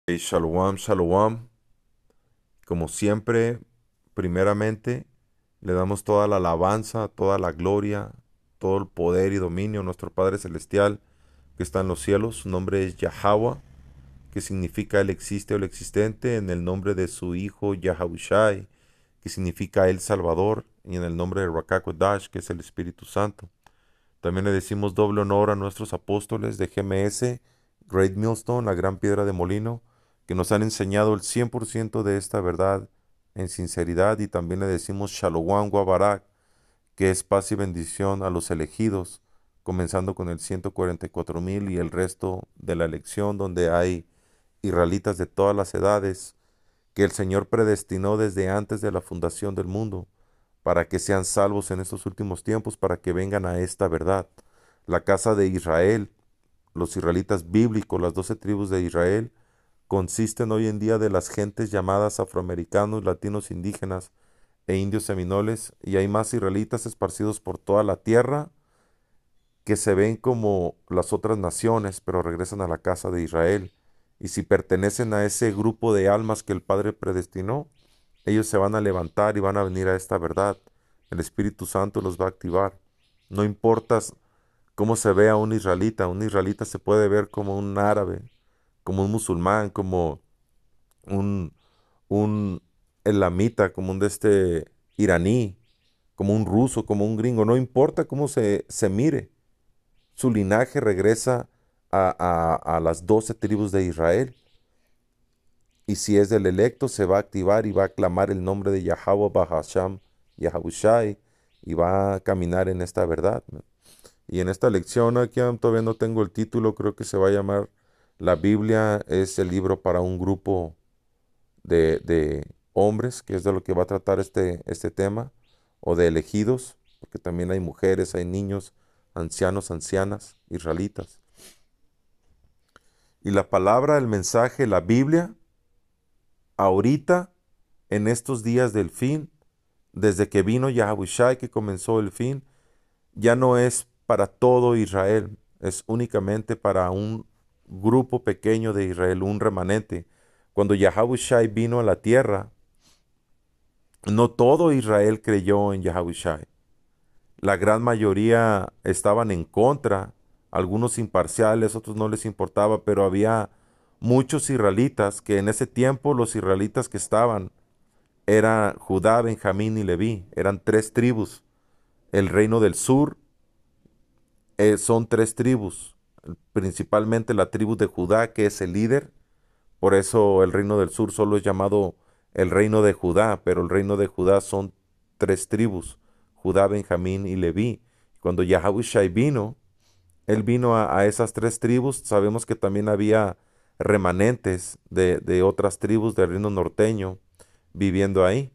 Shalom, shalom. Como siempre, primeramente, le damos toda la alabanza, toda la gloria, todo el poder y dominio a nuestro Padre Celestial que está en los cielos. Su nombre es Yahweh, que significa Él existe o el existente, en el nombre de su Hijo Yahushai, que significa El Salvador, y en el nombre de Rakakodash, que es el Espíritu Santo. También le decimos doble honor a nuestros apóstoles de GMS, Great Millstone, la gran piedra de molino, que nos han enseñado el 100% de esta verdad en sinceridad. Y también le decimos Shalom Guabarak, que es paz y bendición a los elegidos, comenzando con el 144,000 y el resto de la elección, donde hay israelitas de todas las edades, que el Señor predestinó desde antes de la fundación del mundo para que sean salvos en estos últimos tiempos, para que vengan a esta verdad. La casa de Israel, los israelitas bíblicos, las 12 tribus de Israel, consisten hoy en día de las gentes llamadas afroamericanos, latinos, indígenas e indios seminoles, y hay más israelitas esparcidos por toda la tierra que se ven como las otras naciones, pero regresan a la casa de Israel. Y si pertenecen a ese grupo de almas que el Padre predestinó, ellos se van a levantar y van a venir a esta verdad. El Espíritu Santo los va a activar. No importa cómo se vea un israelita se puede ver como un árabe, como un musulmán, como un, un elamita, como un de este iraní, como un ruso, como un gringo, no importa cómo se mire. Su linaje regresa a las 12 tribus de Israel. Y si es del electo, se va a activar y va a clamar el nombre de Yahweh Bahasham Yahushai y va a caminar en esta verdad, ¿no? Y en esta lección, aquí todavía no tengo el título, creo que se va a llamar La Biblia es el libro para un grupo de hombres, que es de lo que va a tratar este tema, o de elegidos, porque también hay mujeres, hay niños, ancianos, ancianas, israelitas. Y la palabra, el mensaje, la Biblia, ahorita, en estos días del fin, desde que vino Yahushai, que comenzó el fin, ya no es para todo Israel, es únicamente para un grupo pequeño de Israel, un remanente. Cuando Yahushai vino a la tierra, no todo Israel creyó en Yahushai. La gran mayoría estaban en contra, algunos imparciales, otros no les importaba, pero había muchos israelitas que en ese tiempo los israelitas que estaban era Judá, Benjamín y Leví, eran tres tribus. El reino del sur son tres tribus, principalmente la tribu de Judá, que es el líder. Por eso el reino del sur solo es llamado el reino de Judá, pero el reino de Judá son tres tribus, Judá, Benjamín y Leví. Cuando Yahushai vino, él vino a esas tres tribus. Sabemos que también había remanentes de otras tribus del reino norteño viviendo ahí,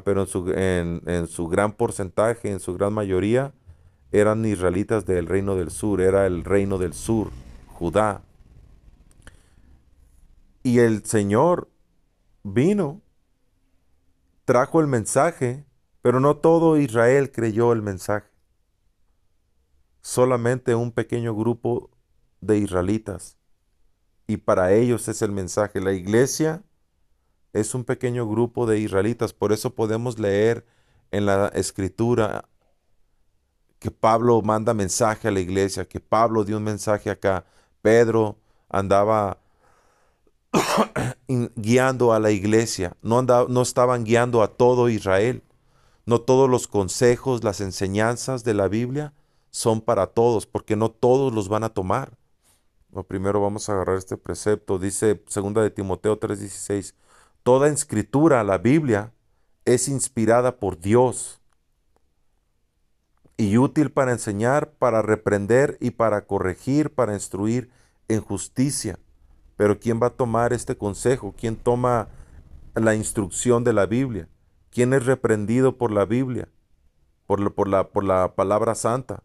pero en su gran porcentaje, en su gran mayoría, eran israelitas del reino del sur, era el reino del sur, Judá. Y el Señor vino, trajo el mensaje, pero no todo Israel creyó el mensaje. Solamente un pequeño grupo de israelitas. Y para ellos es el mensaje. La iglesia es un pequeño grupo de israelitas. Por eso podemos leer en la escritura que Pablo manda mensaje a la iglesia, que Pablo dio un mensaje acá. Pedro andaba guiando a la iglesia, no estaban guiando a todo Israel. No todos los consejos, las enseñanzas de la Biblia son para todos, porque no todos los van a tomar. No, primero vamos a agarrar este precepto. Dice segunda de Timoteo 3:16, toda escritura, la Biblia, es inspirada por Dios y útil para enseñar, para reprender y para corregir, para instruir en justicia. Pero ¿quién va a tomar este consejo? ¿Quién toma la instrucción de la Biblia? ¿Quién es reprendido por la Biblia? Por la palabra santa.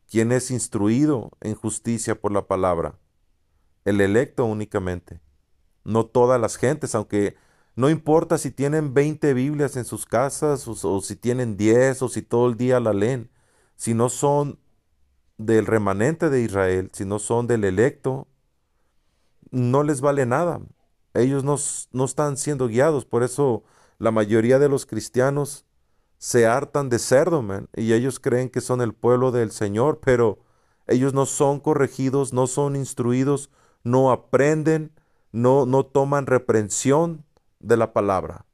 ¿Quién es instruido en justicia por la palabra? El electo únicamente. No todas las gentes, aunque no importa si tienen 20 Biblias en sus casas o si tienen 10 o si todo el día la leen. Si no son del remanente de Israel, si no son del electo, no les vale nada. Ellos no están siendo guiados. Por eso la mayoría de los cristianos se hartan de cerdo, man, y ellos creen que son el pueblo del Señor, pero ellos no son corregidos, no son instruidos, no aprenden, no toman reprensión de la palabra,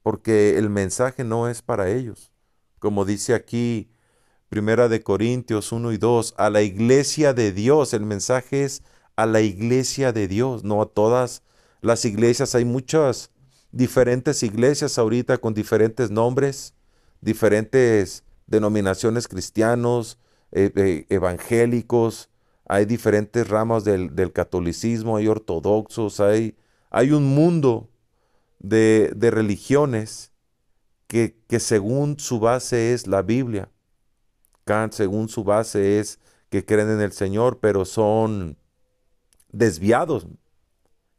porque el mensaje no es para ellos. Como dice aquí Primera de Corintios 1 y 2, a la iglesia de Dios, el mensaje es a la iglesia de Dios, no a todas las iglesias. Hay muchas diferentes iglesias ahorita con diferentes nombres, diferentes denominaciones cristianos, evangélicos, hay diferentes ramas del catolicismo, hay ortodoxos, hay un mundo de religiones que según su base es la Biblia. Kant, según su base, es que creen en el Señor, pero son desviados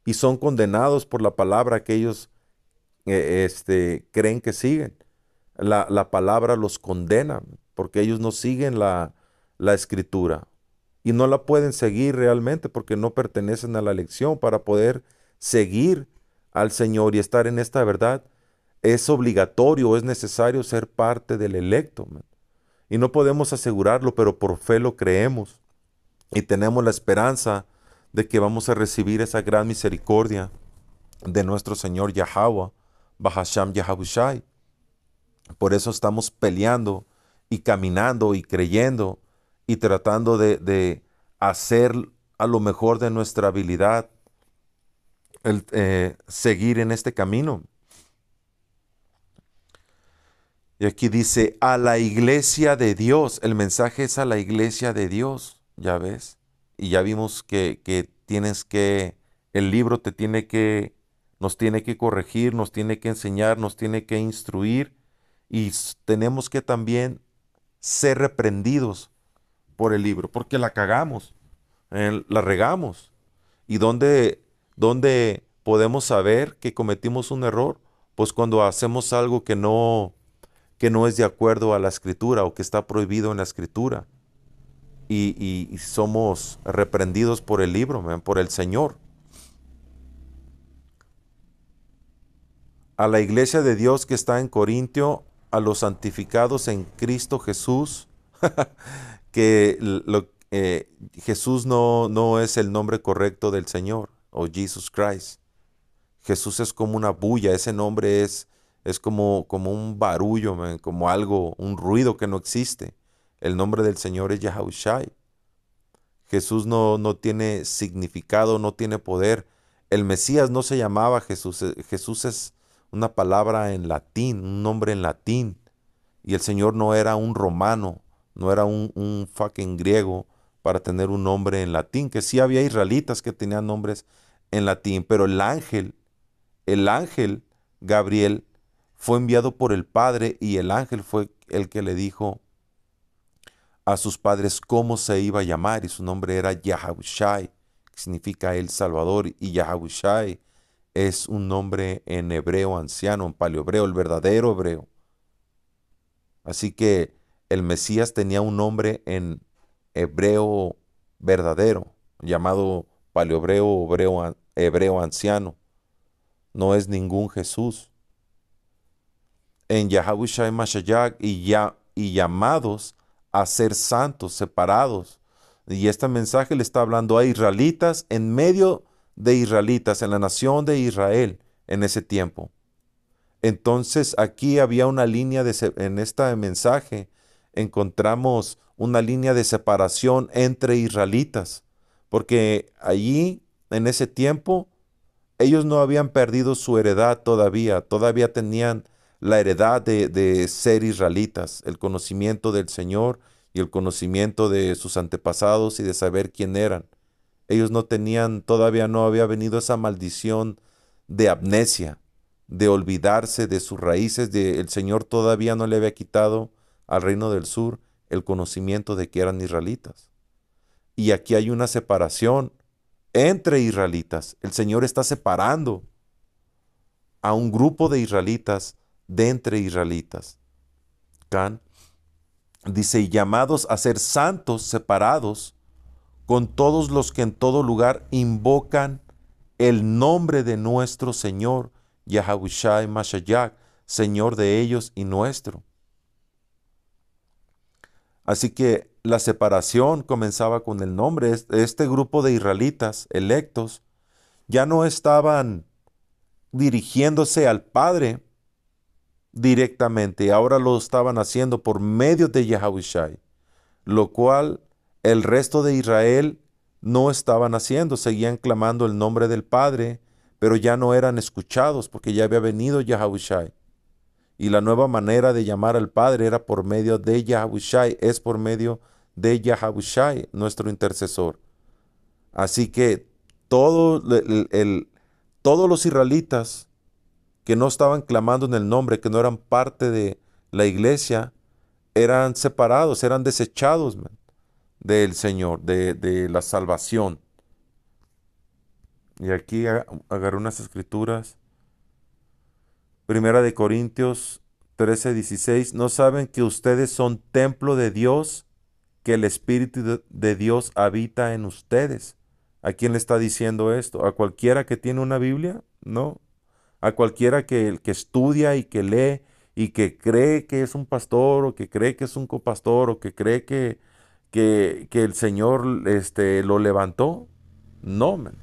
y son condenados por la palabra que ellos creen que siguen. La palabra los condena porque ellos no siguen la escritura y no la pueden seguir realmente porque no pertenecen a la elección. Para poder seguir al Señor y estar en esta verdad, es obligatorio, es necesario ser parte del electo, man. Y no podemos asegurarlo, pero por fe lo creemos y tenemos la esperanza de que vamos a recibir esa gran misericordia de nuestro Señor Yahweh, Bahasham Yahabushai. Por eso estamos peleando y caminando y creyendo y tratando de hacer a lo mejor de nuestra habilidad seguir en este camino. Y aquí dice, a la iglesia de Dios. El mensaje es a la iglesia de Dios, ya ves. Y ya vimos que el libro nos tiene que corregir, nos tiene que enseñar, nos tiene que instruir. Y tenemos que también ser reprendidos por el libro, porque la cagamos, la regamos. ¿Y dónde podemos saber que cometimos un error? Pues cuando hacemos algo que no es de acuerdo a la escritura o que está prohibido en la escritura. Y somos reprendidos por el libro, man, por el Señor. A la iglesia de Dios que está en Corintio, a los santificados en Cristo Jesús, que Jesús no es el nombre correcto del Señor, o Jesus Christ. Jesús es como una bulla, ese nombre es como un barullo, man, como algo, un ruido que no existe. El nombre del Señor es Yahushai. Jesús no tiene significado, no tiene poder. El Mesías no se llamaba Jesús. Jesús es una palabra en latín, un nombre en latín. Y el Señor no era un romano, no era un fucking griego para tener un nombre en latín, que sí había israelitas que tenían nombres en latín, pero el ángel Gabriel fue enviado por el Padre y el ángel fue el que le dijo a sus padres cómo se iba a llamar y su nombre era Yahushai, que significa el Salvador, y Yahushai es un nombre en hebreo anciano, en paleohebreo, el verdadero hebreo. Así que el Mesías tenía un nombre en hebreo verdadero, llamado paleohebreo o hebreo anciano. No es ningún Jesús. En Yahushai Mashiach y llamados a ser santos, separados. Y este mensaje le está hablando a israelitas en medio de israelitas, en la nación de Israel en ese tiempo. Entonces aquí había una línea en este mensaje encontramos una línea de separación entre israelitas, porque allí en ese tiempo ellos no habían perdido su heredad todavía tenían la heredad de ser israelitas, el conocimiento del Señor y el conocimiento de sus antepasados y de saber quién eran. Ellos no tenían, todavía no había venido esa maldición de amnesia, de olvidarse de sus raíces, el Señor todavía no le había quitado al reino del sur el conocimiento de que eran israelitas. Y aquí hay una separación entre israelitas. El Señor está separando a un grupo de israelitas de entre israelitas. Can dice, llamados a ser santos, separados, con todos los que en todo lugar invocan el nombre de nuestro Señor, Yahawashi Mashiach, Señor de ellos y nuestro. Así que la separación comenzaba con el nombre. Este grupo de israelitas electos ya no estaban dirigiéndose al Padre directamente, ahora lo estaban haciendo por medio de Yahawashi, lo cual el resto de Israel no estaban haciendo, seguían clamando el nombre del Padre, pero ya no eran escuchados porque ya había venido Yahawashi. Y la nueva manera de llamar al Padre era por medio de Yahawashi, es por medio de Yahawashi, nuestro intercesor. Así que todos los israelitas que no estaban clamando en el nombre, que no eran parte de la iglesia, eran separados, eran desechados, man, del Señor, de la salvación. Y aquí agarré unas escrituras. Primera de Corintios 13:16. ¿No saben que ustedes son templo de Dios, que el Espíritu de Dios habita en ustedes? ¿A quién le está diciendo esto? ¿A cualquiera que tiene una Biblia? No. A cualquiera que estudia y que lee y que cree que es un pastor o que cree que es un copastor o que cree que el Señor lo levantó. No, man.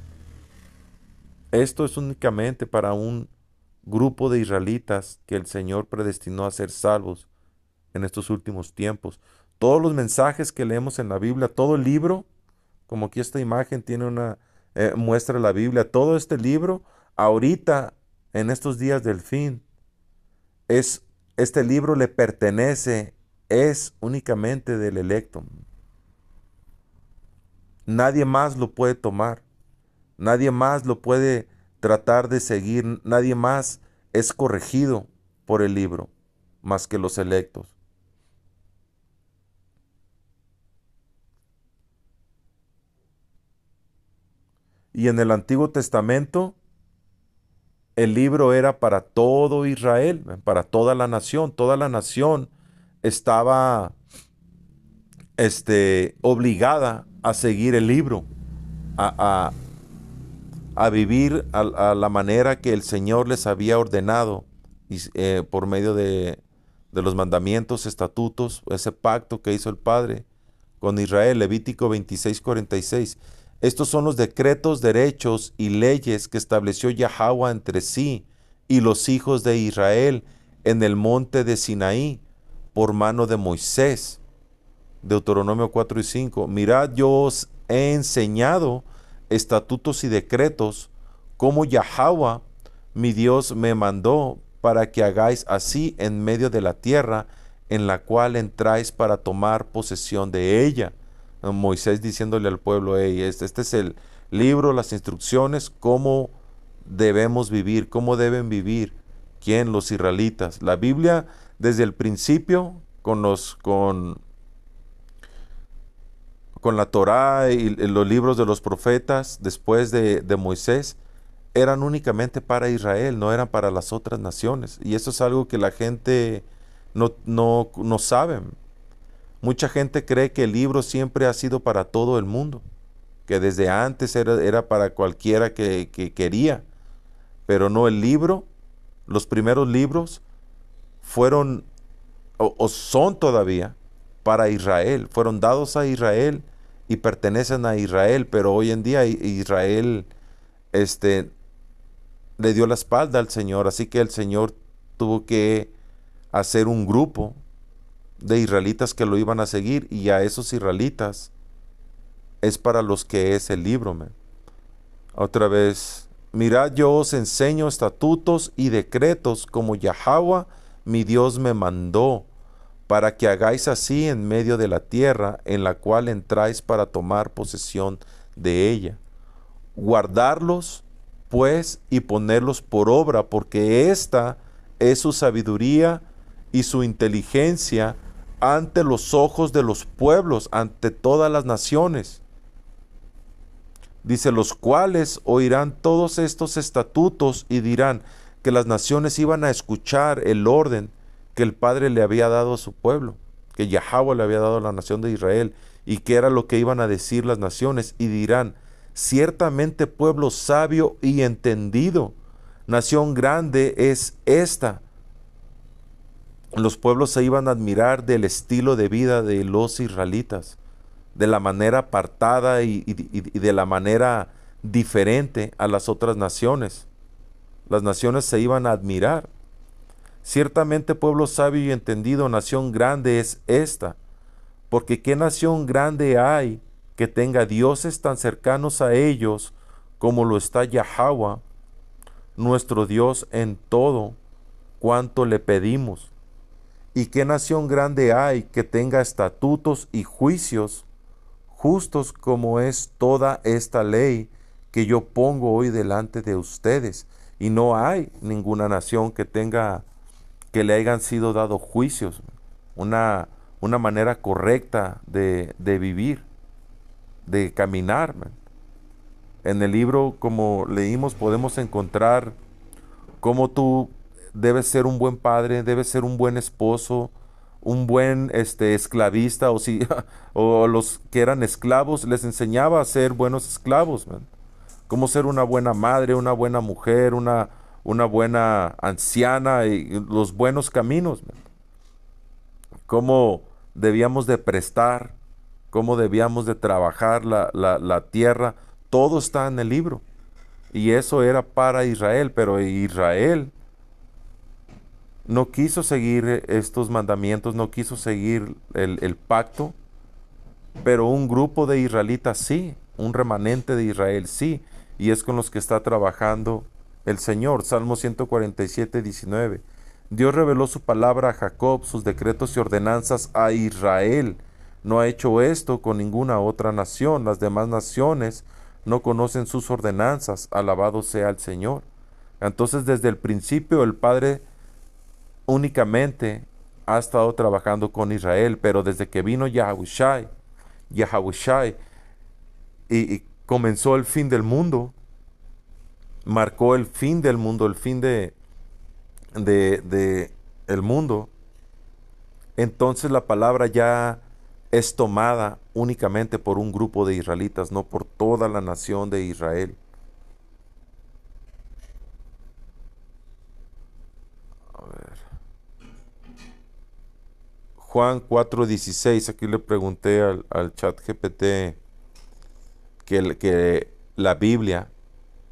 Esto es únicamente para un grupo de israelitas que el Señor predestinó a ser salvos en estos últimos tiempos. Todos los mensajes que leemos en la Biblia, todo el libro, como aquí esta imagen tiene una muestra de la Biblia, todo este libro, ahorita, en estos días del fin, este libro le pertenece, es únicamente del electo. Nadie más lo puede tomar. Nadie más lo puede tratar de seguir. Nadie más es corregido por el libro, más que los electos. Y en el Antiguo Testamento, el libro era para todo Israel, para toda la nación. Toda la nación estaba obligada a seguir el libro, a, a vivir a la manera que el Señor les había ordenado por medio de los mandamientos, estatutos, ese pacto que hizo el Padre con Israel. Levítico 26:46. Estos son los decretos, derechos y leyes que estableció Yahweh entre sí y los hijos de Israel en el monte de Sinaí por mano de Moisés. Deuteronomio 4:5. Mirad, yo os he enseñado estatutos y decretos, como Yahweh, mi Dios, me mandó para que hagáis así en medio de la tierra en la cual entráis para tomar posesión de ella. Moisés diciéndole al pueblo, hey, este es el libro, las instrucciones, cómo debemos vivir, cómo deben vivir. ¿Quién? Los israelitas. La Biblia, desde el principio, con la Torá y los libros de los profetas después de Moisés, eran únicamente para Israel, no eran para las otras naciones. Y eso es algo que la gente no sabe. Mucha gente cree que el libro siempre ha sido para todo el mundo, que desde antes era para cualquiera que quería. Pero no, el libro, los primeros libros fueron o son todavía para Israel, fueron dados a Israel y pertenecen a Israel, pero hoy en día Israel le dio la espalda al Señor, así que el Señor tuvo que hacer un grupo de israelitas que lo iban a seguir, y a esos israelitas es para los que es el libro. Otra vez, mirad, yo os enseño estatutos y decretos como Yahweh mi Dios me mandó, para que hagáis así en medio de la tierra en la cual entráis para tomar posesión de ella. Guardarlos, pues, y ponerlos por obra, porque esta es su sabiduría y su inteligencia ante los ojos de los pueblos, ante todas las naciones. Dice, los cuales oirán todos estos estatutos y dirán que las naciones iban a escuchar el orden que el Padre le había dado a su pueblo, que Yahweh le había dado a la nación de Israel, y que era lo que iban a decir las naciones, y dirán, Ciertamente pueblo sabio y entendido, nación grande es esta. Los pueblos se iban a admirar del estilo de vida de los israelitas, de la manera apartada y de la manera diferente a las otras naciones. Las naciones se iban a admirar. Ciertamente pueblo sabio y entendido, nación grande es esta, porque ¿qué nación grande hay que tenga dioses tan cercanos a ellos como lo está Yahweh, nuestro Dios en todo cuanto le pedimos? ¿Y qué nación grande hay que tenga estatutos y juicios justos como es toda esta ley que yo pongo hoy delante de ustedes? Y no hay ninguna nación que tenga, que le hayan sido dado juicios, una, una manera correcta de vivir, de caminar. En el libro, como leímos, podemos encontrar cómo tú debes ser un buen padre, debes ser un buen esposo, un buen esclavista, o si o los que eran esclavos les enseñaba a ser buenos esclavos, man. Cómo ser una buena madre, una buena mujer, una buena anciana y los buenos caminos, man. Cómo debíamos de prestar, cómo debíamos de trabajar la tierra, todo está en el libro. Y eso era para Israel, pero Israel no quiso seguir estos mandamientos, no quiso seguir el pacto, pero un grupo de israelitas sí, un remanente de Israel sí, y es con los que está trabajando el Señor. Salmo 147, 19. Dios reveló su palabra a Jacob, sus decretos y ordenanzas a Israel. No ha hecho esto con ninguna otra nación. Las demás naciones no conocen sus ordenanzas. Alabado sea el Señor. Entonces, desde el principio, el Padre únicamente ha estado trabajando con Israel, pero desde que vino Yahushai y comenzó el fin del mundo, marcó el fin del mundo, el fin de el mundo, entonces la palabra ya es tomada únicamente por un grupo de israelitas, no por toda la nación de Israel. A ver. Juan 4:16, aquí le pregunté al chat GPT que la Biblia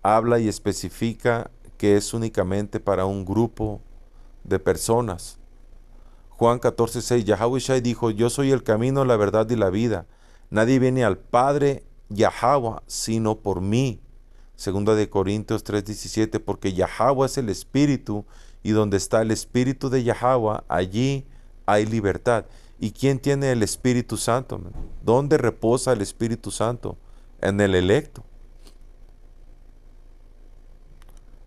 habla y especifica que es únicamente para un grupo de personas. Juan 14:6, Yahweh dijo, yo soy el camino, la verdad y la vida. Nadie viene al Padre, Yahweh, sino por mí. Segunda de Corintios 3:17, porque Yahweh es el Espíritu, y donde está el Espíritu de Yahweh, allí hay libertad. ¿Y quién tiene el Espíritu Santo? ¿Dónde reposa el Espíritu Santo? En el electo.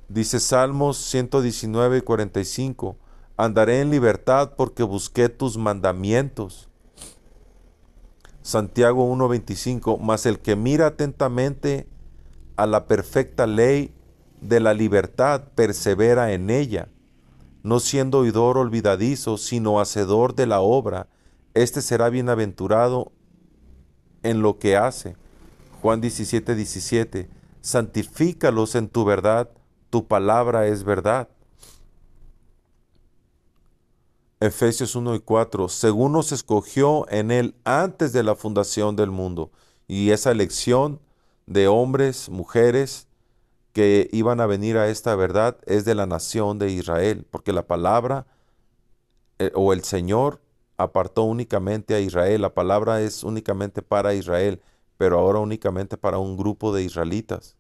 Dice Salmos 119:45, andaré en libertad porque busqué tus mandamientos. Santiago 1:25, mas el que mira atentamente a la perfecta ley de la libertad persevera en ella, no siendo oidor olvidadizo, sino hacedor de la obra, este será bienaventurado en lo que hace. Juan 17:17, santifícalos en tu verdad, tu palabra es verdad. Efesios 1:4, según nos escogió en él antes de la fundación del mundo. Y esa elección de hombres, mujeres, que iban a venir a esta verdad es de la nación de Israel, porque la palabra o el Señor apartó únicamente a Israel, la palabra es únicamente para Israel, pero ahora únicamente para un grupo de israelitas.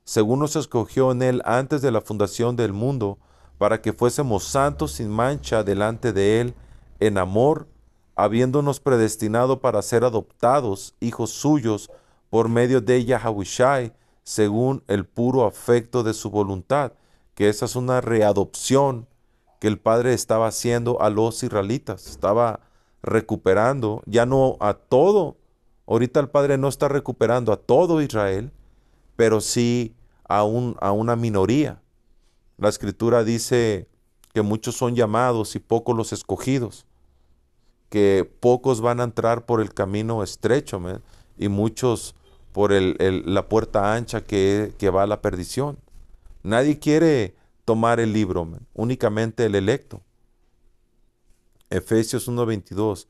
Según nos escogió en él antes de la fundación del mundo, para que fuésemos santos sin mancha delante de él, en amor, habiéndonos predestinado para ser adoptados, hijos suyos, por medio de Yahushai, según el puro afecto de su voluntad, que esa es una readopción que el Padre estaba haciendo a los israelitas, estaba recuperando, ya no a todo, ahorita el Padre no está recuperando a todo Israel, pero sí a una minoría. La Escritura dice que muchos son llamados y pocos los escogidos, que pocos van a entrar por el camino estrecho, y muchos por la puerta ancha que va a la perdición. Nadie quiere tomar el libro, man, únicamente el electo. Efesios 1:22.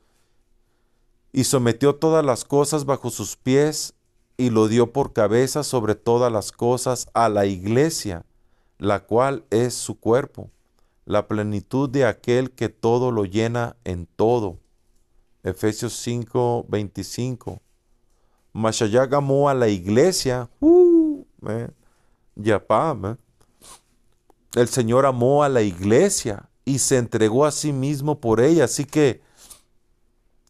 Y sometió todas las cosas bajo sus pies y lo dio por cabeza sobre todas las cosas a la iglesia, la cual es su cuerpo, la plenitud de aquel que todo lo llena en todo. Efesios 5:25. Mashiach amó a la iglesia. Man. Yapá, man. El Señor amó a la iglesia y se entregó a sí mismo por ella. Así que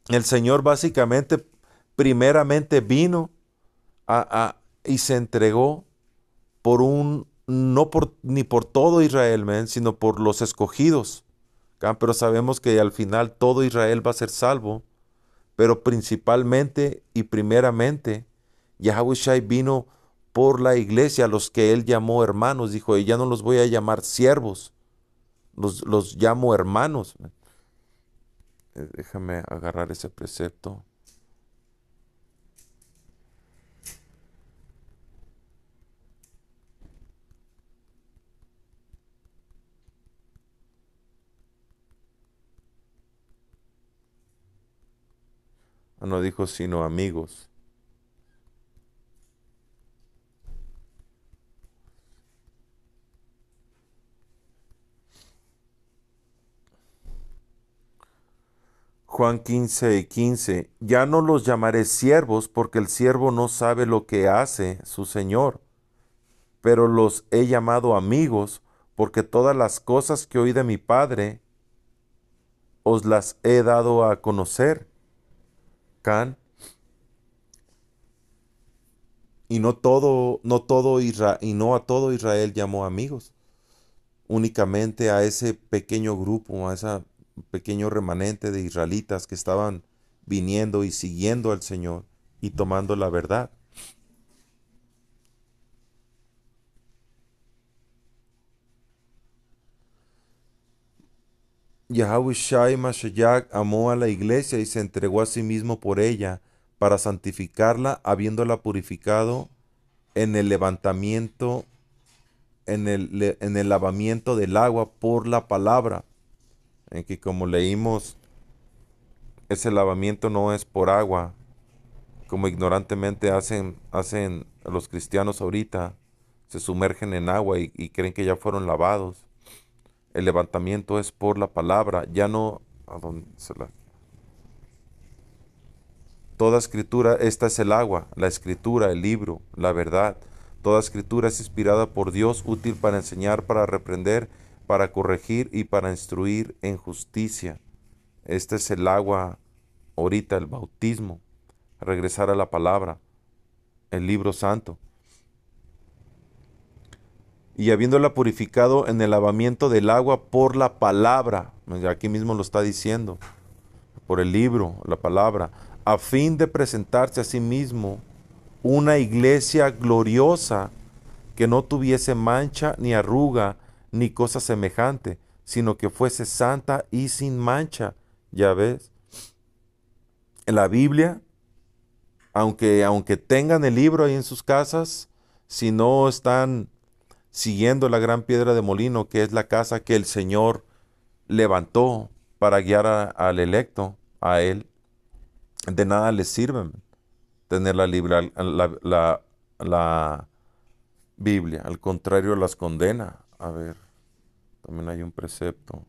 el Señor básicamente, primeramente vino y se entregó por no por, ni por todo Israel, man, sino por los escogidos. Pero sabemos que al final todo Israel va a ser salvo, pero principalmente y primeramente Yahushua vino por la iglesia, a los que él llamó hermanos. Dijo, ya no los voy a llamar siervos, los llamo hermanos. Déjame agarrar ese precepto. No dijo sino amigos. Juan 15:15. Ya no los llamaré siervos, porque el siervo no sabe lo que hace su señor, pero los he llamado amigos, porque todas las cosas que oí de mi Padre os las he dado a conocer. Can. Y no a todo Israel llamó amigos, únicamente a ese pequeño grupo, a ese pequeño remanente de israelitas que estaban viniendo y siguiendo al Señor y tomando la verdad. Yahushua Mashiach amó a la iglesia y se entregó a sí mismo por ella para santificarla, habiéndola purificado en el levantamiento, en el lavamiento del agua por la palabra. En que como leímos, ese lavamiento no es por agua, como ignorantemente hacen los cristianos ahorita, se sumergen en agua y creen que ya fueron lavados. El levantamiento es por la palabra, ya no. ¿A dónde se la? Toda escritura, esta es el agua, la escritura, el libro, la verdad. Toda escritura es inspirada por Dios, útil para enseñar, para reprender, para corregir y para instruir en justicia. Este es el agua ahorita, el bautismo, regresar a la palabra, el libro santo. Y habiéndola purificado en el lavamiento del agua por la palabra, aquí mismo lo está diciendo, por el libro, la palabra, a fin de presentarse a sí mismo una iglesia gloriosa que no tuviese mancha ni arruga ni cosa semejante, sino que fuese santa y sin mancha. Ya ves, en la Biblia, aunque tengan el libro ahí en sus casas, si no están siguiendo la gran piedra de molino, que es la casa que el Señor levantó para guiar al electo, a él, de nada les sirve tener la Biblia. Al contrario, las condena. A ver, también hay un precepto.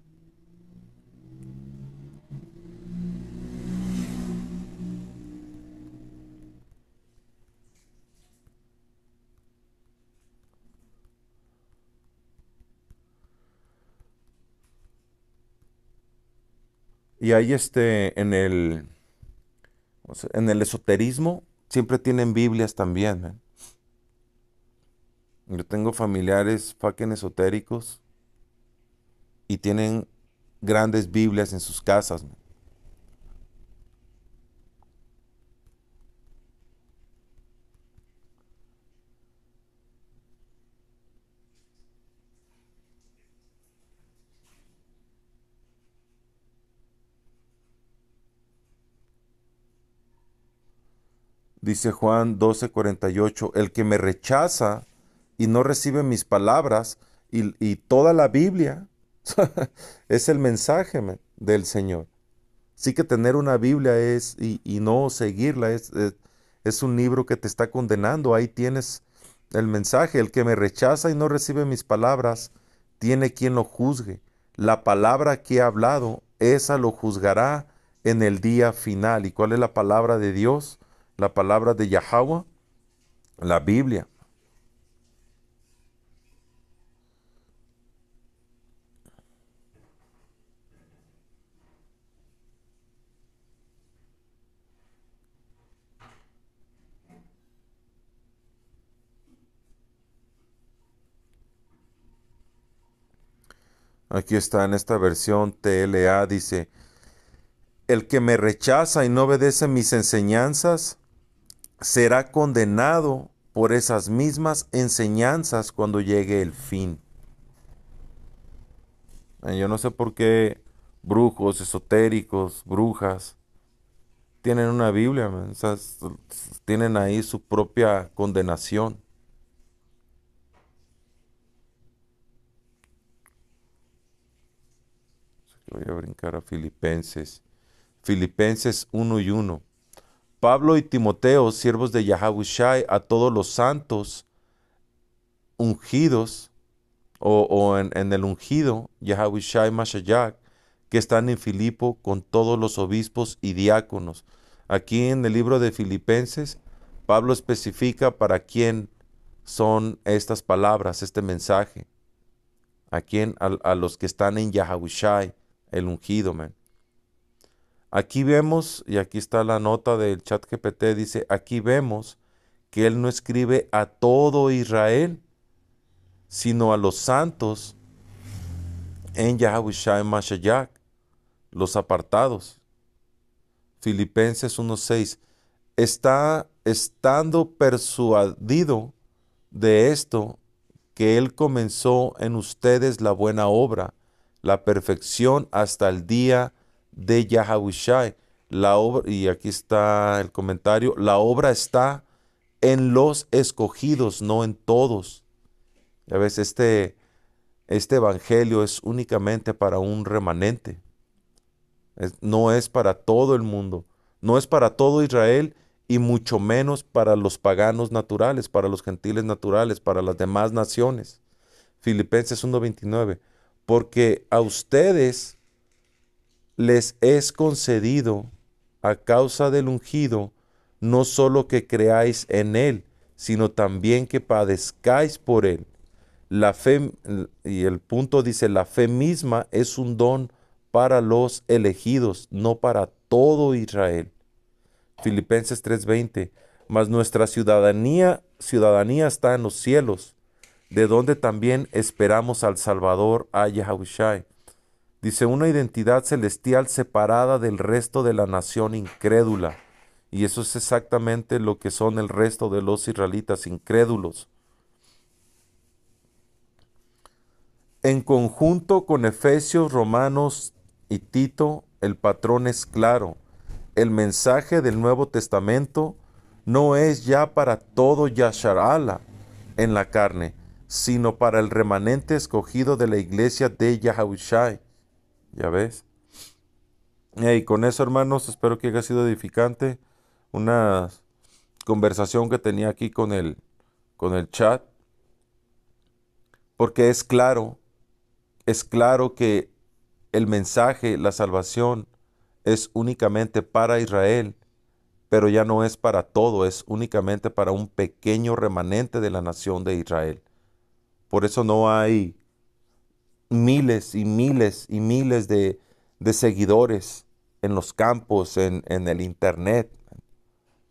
Y ahí en el esoterismo, siempre tienen Biblias también. Yo tengo familiares fucking esotéricos y tienen grandes Biblias en sus casas. Dice Juan 12:48, el que me rechaza y no recibe mis palabras, y toda la Biblia es el mensaje del Señor. Sí que tener una Biblia y no seguirla es un libro que te está condenando. Ahí tienes el mensaje. El que me rechaza y no recibe mis palabras, tiene quien lo juzgue. La palabra que he hablado, esa lo juzgará en el día final. ¿Y cuál es la palabra de Dios? La palabra de Yahweh, la Biblia. Aquí está en esta versión TLA, dice, el que me rechaza y no obedece mis enseñanzas, será condenado por esas mismas enseñanzas cuando llegue el fin. Yo no sé por qué brujos, esotéricos, brujas, tienen una Biblia, man. O sea, tienen ahí su propia condenación. Voy a brincar a Filipenses. Filipenses 1:1. Pablo y Timoteo, siervos de Yahabushai, a todos los santos ungidos, o en el ungido, Yahabushai Mashayak, que están en Filipo con todos los obispos y diáconos. Aquí en el libro de Filipenses, Pablo especifica para quién son estas palabras, este mensaje. A quién, a los que están en Yahabushai, el ungido, man. Aquí vemos, y aquí está la nota del chat GPT, dice, aquí vemos que él no escribe a todo Israel, sino a los santos en Yahabushai Mashayak, los apartados. Filipenses 1:6. Está estando persuadido de esto, que él comenzó en ustedes la buena obra, la perfección hasta el día de Yahabushai. La obra, y aquí está el comentario, la obra está en los escogidos, no en todos. Ya ves, este evangelio es únicamente para un remanente. No es para todo el mundo, no es para todo Israel y mucho menos para los paganos naturales, para los gentiles naturales, para las demás naciones. Filipenses 1:29, porque a ustedes les es concedido a causa del ungido, no solo que creáis en él, sino también que padezcáis por él. La fe, y el punto dice, la fe misma es un don para los elegidos, no para todo Israel. Filipenses 3:20, mas nuestra ciudadanía está en los cielos, de donde también esperamos al Salvador, a Yahabushai. Dice, una identidad celestial separada del resto de la nación incrédula. Y eso es exactamente lo que son el resto de los israelitas incrédulos. En conjunto con Efesios, Romanos y Tito, el patrón es claro. El mensaje del Nuevo Testamento no es ya para todo Yasharala en la carne, sino para el remanente escogido de la iglesia de Yahabushai. ¿Ya ves? Y con eso, hermanos, espero que haya sido edificante. Una conversación que tenía aquí con el chat. Porque es claro que el mensaje, la salvación, es únicamente para Israel, pero ya no es para todo, es únicamente para un pequeño remanente de la nación de Israel. Por eso no hay miles y miles y miles de seguidores en los campos, en el internet,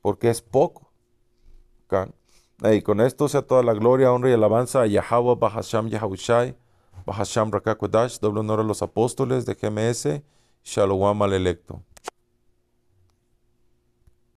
porque es poco. ¿Ok? Y con esto sea toda la gloria, honra y alabanza a Yahweh Bahasham Yahabushai, Bahasham Rakakodash, doble honor a los apóstoles de GMS, Shalom al electo.